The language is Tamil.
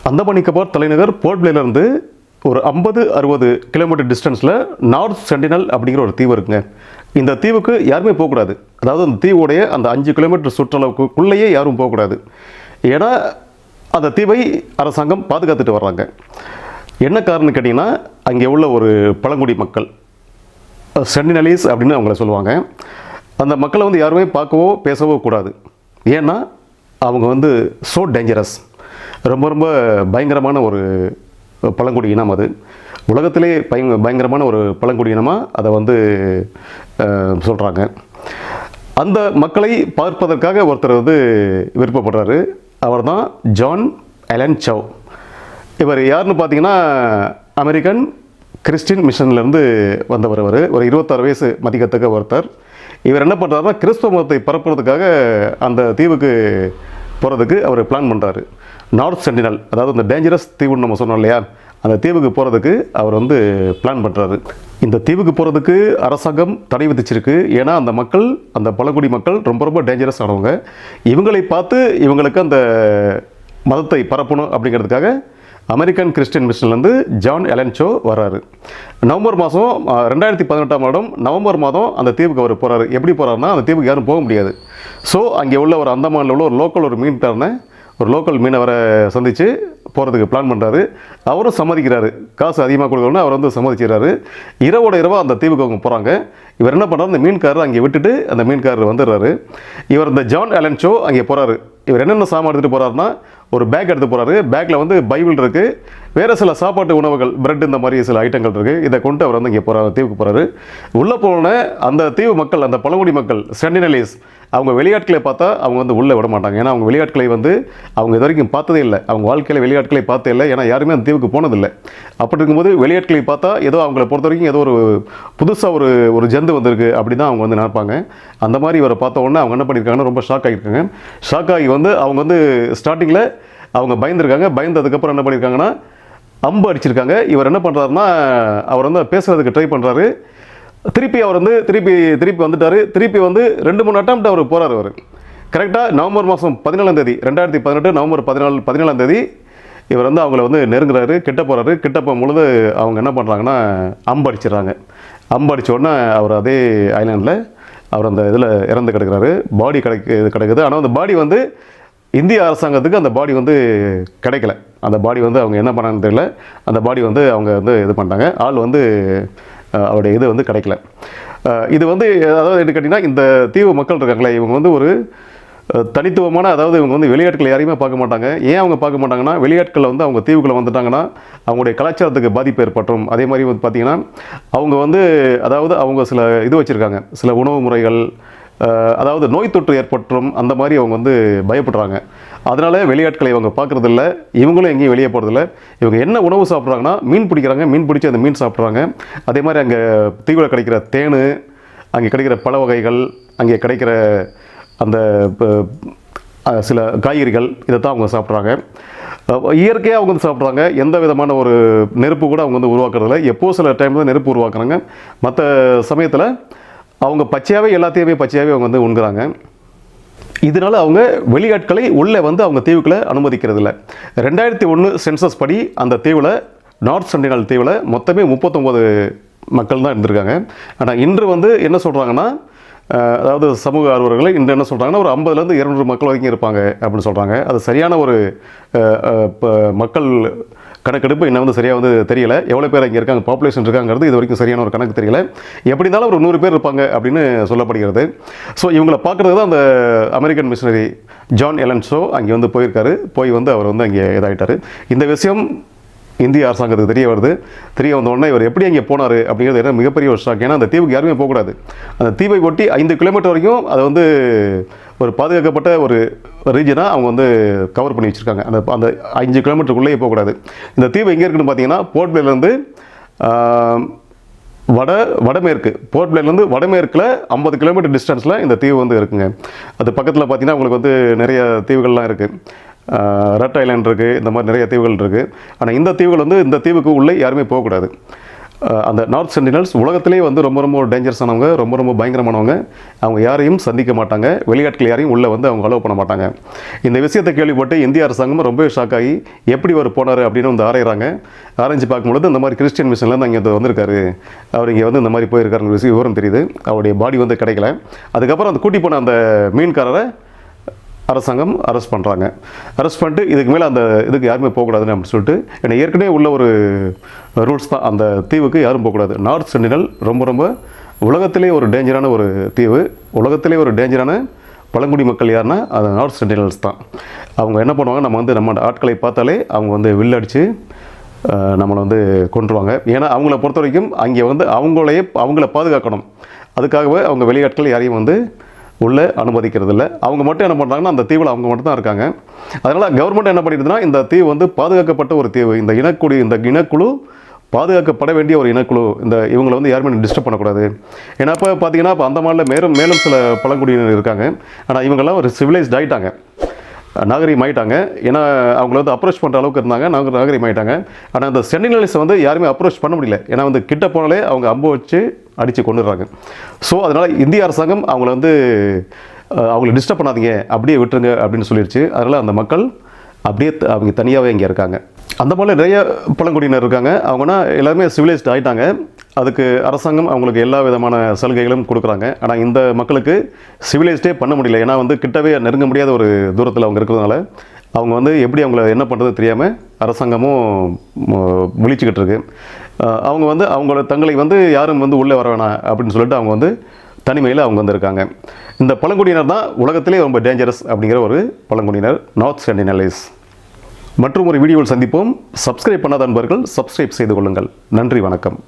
அந்தமான் நிக்கோபார் தலைநகர் போர்ட் பிளேயர்லேருந்து ஒரு 50-60 கிலோமீட்டர் டிஸ்டன்ஸில் நார்த் சென்டினல் அப்படிங்கிற ஒரு தீவு இருக்குங்க. இந்த தீவுக்கு யாருமே போகக்கூடாது. அதாவது அந்த தீவுடைய அந்த 5 கிலோமீட்டர் சுற்றளவுக்குள்ளேயே யாரும் போகக்கூடாது. ஏன்னா அந்த தீவை அரசாங்கம் பாதுகாத்துட்டு வர்றாங்க. என்ன காரணம் கேட்டிங்கன்னா, அங்கே உள்ள ஒரு பழங்குடி மக்கள் சென்டினலீஸ் அப்படின்னு அவங்கள சொல்லுவாங்க. அந்த மக்களை வந்து யாருமே பார்க்கவோ பேசவோ கூடாது. ஏன்னா அவங்க வந்து ஸோ டேஞ்சரஸ், ரொம்ப ரொம்ப பயங்கரமான ஒரு பழங்குடி இனம். அது உலகத்திலே பயங்கரமான ஒரு பழங்குடி இனமாக அதை வந்து சொல்கிறாங்க. அந்த மக்களை பார்ப்பதற்காக ஒருத்தர் வந்து விருப்பப்படுறாரு. அவர் தான் ஜான் அலன் சவ். இவர் யாருன்னு பார்த்தீங்கன்னா, அமெரிக்கன் கிறிஸ்டின் மிஷன்லேருந்து வந்தவர். அவர் ஒரு 26 வயசு மதிக்கத்தக்க ஒருத்தர். இவர் என்ன பண்ணுறாருன்னா, கிறிஸ்துவ மதத்தை பரப்புறதுக்காக அந்த தீவுக்கு போகிறதுக்கு அவர் பிளான் பண்ணுறாரு. நார்த் சென்டினல், அதாவது இந்த டேஞ்சரஸ் தீவுன்னு நம்ம சொன்னோம் இல்லையா, அந்த தீவுக்கு போகிறதுக்கு அவர் வந்து பிளான் பண்ணுறாரு. இந்த தீவுக்கு போகிறதுக்கு அரசாங்கம் தடை விதிச்சிருக்கு. ஏன்னா அந்த மக்கள், அந்த பழங்குடி மக்கள் ரொம்ப ரொம்ப டேஞ்சரஸ் ஆனவங்க. இவங்களை பார்த்து இவங்களுக்கு அந்த மதத்தை பரப்பணும் அப்படிங்கிறதுக்காக அமெரிக்கன் கிறிஸ்டின் மிஷன்லேருந்து ஜான் அலன் சோ வர்றாரு. நவம்பர் மாதம் 2018ஆம் வருடம் நவம்பர் மாதம் அந்த தீவுக்கு அவர் போகிறாரு. எப்படி போகிறாருன்னா, அந்த தீவுக்கு யாரும் போக முடியாது. ஸோ அங்கே உள்ள ஒரு அந்தமானில் உள்ள ஒரு லோக்கல் ஒரு மீன்காரனை, ஒரு லோக்கல் மீனவரை சந்தித்து போகிறதுக்கு பிளான் பண்ணுறாரு. அவரும் சம்மதிக்கிறாரு. காசு அதிகமாக கொடுக்கணும்னு அவர் வந்து சம்மதிக்கிறாரு. இரவோட இரவாக அந்த தீவுக்கு அவங்க போகிறாங்க. இவர் என்ன பண்ணுறாரு, அந்த மீன்காரர் அங்கே விட்டுட்டு அந்த மீன்காரர் வந்துடுறாரு. இவர் இந்த ஜான் அலன் சோ அங்கே போகிறாரு. இவர் என்னென்ன சாமான் எடுத்துகிட்டு போகிறாருன்னா, ஒரு பேக் எடுத்து போகிறாரு. பேக்கில் வந்து பைபிள் இருக்குது, வேறு சில சாப்பாட்டு உணவுகள், பிரெட், இந்த மாதிரி சில ஐட்டங்கள் இருக்குது. இதை கொண்டு அவர் வந்து இங்கே போகிறார், தீவுக்கு போகிறாரு. உள்ளே போனோன்னே அந்த தீவு மக்கள், அந்த பழங்குடி மக்கள் சென்டினலீஸ், அவங்க வெளியாட்களை பார்த்தா அவங்க வந்து உள்ளே விட மாட்டாங்க. ஏன்னா அவங்க வெளியாட்களை வந்து அவங்க இது வரைக்கும் பார்த்ததே இல்லை. அவங்க வாழ்க்கையில் வெளியாட்களை பார்த்தே இல்லை. ஏன்னா யாருமே அந்த தீவுக்கு போனதில்லை. அப்படி இருக்கும்போது வெளியாட்களை பார்த்தா ஏதோ அவங்கள பொறுத்த வரைக்கும் ஏதோ ஒரு புதுசாக ஒரு ஜந்து வந்திருக்கு அப்படி தான் அவங்க வந்து நினைப்பாங்க. அந்த மாதிரி இவரை பார்த்த உடனே அவங்க என்ன பண்ணியிருக்காங்கன்னா, ரொம்ப ஷாக் ஆகியிருக்காங்க. ஷாக் ஆகி வந்து அவங்க வந்து ஸ்டார்டிங்கில் அவங்க பயந்துருக்காங்க. பயந்ததுக்கப்புறம் என்ன பண்ணியிருக்காங்கன்னா, அம்பு அடிச்சிருக்காங்க. இவர் என்ன பண்ணுறாருன்னா, அவர் வந்து பேசுகிறதுக்கு ட்ரை பண்ணுறாரு. திருப்பி அவர் வந்து திருப்பி வந்துட்டார். திருப்பி வந்து 2-3 அட்டம்ப்ட் அவர் போகிறார். அவர் கரெக்டாக நவம்பர் மாதம் 14ஆம் தேதி 2018 நவம்பர் 14ஆம் தேதி இவர் வந்து அவங்கள வந்து நெருங்குறாரு, கிட்ட போகிறாரு. கிட்ட போகும்பொழுது அவங்க என்ன பண்ணுறாங்கன்னா, அம்பு அடிச்சிடுறாங்க. அம்பு அடித்த உடனே அவர் அதே ஐலாண்டில் அவர் அந்த இதில் இறந்து கிடக்கிறாரு. பாடி கிடக்குது. ஆனால் அந்த பாடி வந்து இந்திய அரசாங்கத்துக்கு அந்த பாடி வந்து கிடைக்கல. அந்த பாடி வந்து அவங்க என்ன பண்ணான்னு தெரியல. அந்த பாடி வந்து அவங்க வந்து இது பண்ணிட்டாங்க. ஆள் வந்து அவருடைய இது வந்து கிடைக்கல. இது வந்து அதாவது என்ன கேட்டிங்கன்னா, இந்த தீவு மக்கள் இருக்காங்களே, இவங்க வந்து ஒரு தனித்துவமான, அதாவது இவங்க வந்து வெளியாட்களை யாரையுமே பார்க்க மாட்டாங்க. ஏன் அவங்க பார்க்க மாட்டாங்கன்னா, வெளியாட்கள் வந்து அவங்க தீவுக்குள்ளே வந்துட்டாங்கன்னா அவங்களுடைய கலாச்சாரத்துக்கு பாதிப்பு ஏற்பட்டும். அதே மாதிரி வந்து பார்த்திங்கன்னா, அவங்க வந்து அதாவது அவங்க சில இது வச்சுருக்காங்க, சில உணவு முறைகள், அதாவது நோய் தொற்று ஏற்பட்டும், அந்த மாதிரி அவங்க வந்து பயப்படுறாங்க. அதனால வெளியாட்களை இவங்க பார்க்குறதில்ல. இவங்களும் எங்கேயும் வெளியே போகிறதில்ல. இவங்க என்ன உணவு சாப்பிட்றாங்கன்னா, மீன் பிடிக்கிறாங்க. மீன் பிடிச்சி அந்த மீன் சாப்பிட்றாங்க. அதே மாதிரி அங்கே தீவில் கிடைக்கிற தேன், அங்கே கிடைக்கிற பழ வகைகள், அங்கே கிடைக்கிற அந்த சில காய்கறிகள், இதைத்தான் அவங்க சாப்பிட்றாங்க. இயற்கையாக அவங்க வந்து சாப்பிட்றாங்க. எந்த விதமான ஒரு நெருப்பு கூட அவங்க வந்து உருவாக்குறதில்ல. எப்போ சில டைமில் தான் நெருப்பு உருவாக்குறாங்க. மற்ற சமயத்தில் அவங்க பச்சையாகவே எல்லாத்தையுமே பச்சையாகவே அவங்க வந்து உண்கிறாங்க. இதனால் அவங்க வெளியாட்களை உள்ளே வந்து அவங்க தீவுக்குள்ளே அனுமதிக்கிறது இல்லை. 2001 சென்சஸ் படி அந்த தீவில், நார்த் சென்டினல் தீவில் மொத்தமே 39 மக்கள் தான் இருந்திருக்காங்க. ஆனால் இன்று வந்து என்ன சொல்கிறாங்கன்னா, அதாவது சமூக ஆர்வலர்கள் இன்று என்ன சொல்கிறாங்கன்னா, ஒரு 50லேருந்து 200 மக்கள் வரைக்கும் இருப்பாங்க அப்படின்னு சொல்கிறாங்க. அது சரியான ஒரு மக்கள் கணக்கெடுப்பு இன்னும் வந்து சரியாக வந்து தெரியல. எவ்வளோ பேர் இங்கே இருக்காங்க, பாப்புலேஷன் இருக்காங்கிறது இது வரைக்கும் சரியான ஒரு கணக்கு தெரியல. எப்படி இருந்தாலும் ஒரு 100 பேர் இருப்பாங்க அப்படின்னு சொல்லப்படுகிறது. ஸோ இவங்களை பார்க்குறது தான் அந்த American missionary John Allen Chau அங்கே வந்து போயிருக்காரு. போய் வந்து அவர் வந்து அங்கே இதாகிட்டார். இந்த விஷயம் இந்திய அரசாங்கத்துக்கு தெரிய வருது. தெரிய வந்த உடனே இவர் எப்படி அங்கே போனார் அப்படிங்கிறது என்ன மிகப்பெரிய ஒரு ஷாக். ஏன்னா அந்த தீவுக்கு யாருமே போகக்கூடாது. அந்த தீவை ஒட்டி 5 கிலோமீட்டர் வரைக்கும் அதை வந்து ஒரு பாதுகாக்கப்பட்ட ஒரு ரீஜனாக அவங்க வந்து கவர் பண்ணி வச்சுருக்காங்க. அந்த 5 கிலோமீட்டருக்குள்ளேயே போகக்கூடாது. இந்த தீவு எங்கே இருக்குன்னு பார்த்தீங்கன்னா, போர்ட் பிளேயர்லேருந்து வடமேற்கு, போர்ட் பிளேயர்லேருந்து வடமேற்கில் 50 கிலோமீட்டர் டிஸ்டன்ஸில் இந்த தீவு வந்து இருக்குங்க. அது பக்கத்தில் பார்த்தீங்கன்னா உங்களுக்கு வந்து நிறைய தீவுகள்லாம் இருக்குது. ரெட் ஐலாண்ட் இருக்குது. இந்த மாதிரி நிறைய தீவுகள் இருக்குது. ஆனால் இந்த தீவுகள் வந்து, இந்த தீவுக்கு உள்ளே யாருமே போகக்கூடாது. அந்த நார்த் சென்டினல்ஸ் உலகத்திலே வந்து ரொம்ப ரொம்ப டேஞ்சரஸானவங்க, ரொம்ப ரொம்ப பயங்கரமானவங்க. அவங்க யாரையும் சந்திக்க மாட்டாங்க, வெளியாட்கள் யாரையும் உள்ளே வந்து அவங்க அலோவ் பண்ண மாட்டாங்க. இந்த விஷயத்தை கேள்விப்பட்டு இந்திய அரசாங்கம் ரொம்பவே ஷாக் ஆகி எப்படி அவர் போனார் அப்படின்னு வந்து ஆராயிறாங்க. ஆராய்ச்சி பார்க்கும்பொழுது இந்த மாதிரி கிறிஸ்டியன் மிஷன்லேருந்து அங்கே வந்திருக்காரு, அவர் இங்கே வந்து இந்த மாதிரி போயிருக்காருங்கிற விஷயம் விவரம் தெரியுது. அவருடைய பாடி வந்து கிடைக்கல. அதுக்கப்புறம் அந்த கூட்டி போன அந்த மீன்காரரை அரசாங்கம் அரெஸ்ட் பண்ணுறாங்க. அரெஸ்ட் பண்ணிட்டு இதுக்கு மேலே அந்த இதுக்கு யாருமே போகக்கூடாதுன்னு அப்படின்னு சொல்லிட்டு, ஏன்னா ஏற்கனவே உள்ள ஒரு ரூல்ஸ் தான், அந்த தீவுக்கு யாரும் போகக்கூடாது. நார்த் சென்டினல் ரொம்ப ரொம்ப உலகத்திலே ஒரு டேஞ்சரான ஒரு தீவு. உலகத்திலே ஒரு டேஞ்சரான பழங்குடி மக்கள் யாருன்னா அது நார்த் சென்டினல்ஸ் தான். அவங்க என்ன பண்ணுவாங்க, நம்ம ஆட்களை பார்த்தாலே அவங்க வந்து வில்லடிச்சு நம்மளை வந்து கொன்றுவாங்க. ஏன்னா அவங்கள பொறுத்த வரைக்கும் அங்கே வந்து அவங்கள பாதுகாக்கணும். அதுக்காகவே அவங்க வெளியாட்கள் யாரையும் வந்து உள்ளே அனுமதிக்கிறது இல்லை. அவங்க மட்டும் என்ன பண்ணுறாங்கன்னா அந்த தீவில் அவங்க மட்டும் தான் இருக்காங்க. அதனால் கவர்மெண்ட் என்ன பண்ணிடுதுன்னா இந்த தீவு வந்து பாதுகாக்கப்பட்ட ஒரு தீவு. இந்த இனக்குழு பாதுகாக்கப்பட வேண்டிய ஒரு இனக்குழு. இவங்களை வந்து யாருமே டிஸ்டர்ப் பண்ணக்கூடாது. ஏன்னா இப்போ பார்த்தீங்கன்னா இப்போ அந்த மாதிரில மேலும் சில பழங்குடியினர் இருக்காங்க. ஆனால் இவங்கெல்லாம் ஒரு சிவிலைஸ்ட் ஆகிட்டாங்க, நாகரிகமாயிட்டாங்க. ஏன்னா அவங்கள வந்து அப்ரோச் பண்ணுற அளவுக்கு இருந்தாங்க, நாகரிகமாயிட்டாங்க. ஆனால் அந்த சென்டினல்ஸை வந்து யாருமே அப்ரோச் பண்ண முடியல. ஏன்னா வந்து கிட்ட போனாலே அவங்க அம்பு வச்சு அடித்து கொண்டுடுறாங்க. ஸோ அதனால் இந்திய அரசாங்கம் அவங்கள டிஸ்டர்ப் பண்ணாதீங்க, அப்படியே விட்டுருங்க அப்படின்னு சொல்லிடுச்சு. அதனால் அந்த மக்கள் அப்படியே அவங்க தனியாகவே இங்கே இருக்காங்க. அந்த மாதிரி நிறைய பழங்குடியினர் இருக்காங்க. அவங்கன்னா எல்லாருமே சிவிலைஸ்ட் ஆகிட்டாங்க. அதுக்கு அரசாங்கம் அவங்களுக்கு எல்லா விதமான சலுகைகளும் கொடுக்குறாங்க. ஆனால் இந்த மக்களுக்கு சிவிலைஸ்டே பண்ண முடியல. ஏன்னா வந்து கிட்டவே நெருங்க முடியாத ஒரு தூரத்தில் அவங்க இருக்கிறதுனால அவங்க வந்து எப்படி அவங்கள என்ன பண்ணுறது தெரியாமல் அரசாங்கமும் விழிச்சுக்கிட்டு இருக்கு. அவங்க வந்து தங்களை வந்து யாரும் வந்து உள்ளே வர வேணாம் அப்படின்னு சொல்லிட்டு அவங்க வந்து தனிமையில் அவங்க வந்து இருக்காங்க. இந்த பழங்குடியினர் தான் உலகத்திலே ரொம்ப டேஞ்சரஸ் அப்படிங்கிற ஒரு பழங்குடியினர், நார்த் சென்டினலைஸ். மற்றும் ஒரு வீடியோவில் சந்திப்போம். சப்ஸ்கிரைப் பண்ணாத நண்பர்கள் சப்ஸ்கிரைப் செய்து கொள்ளுங்கள். நன்றி, வணக்கம்.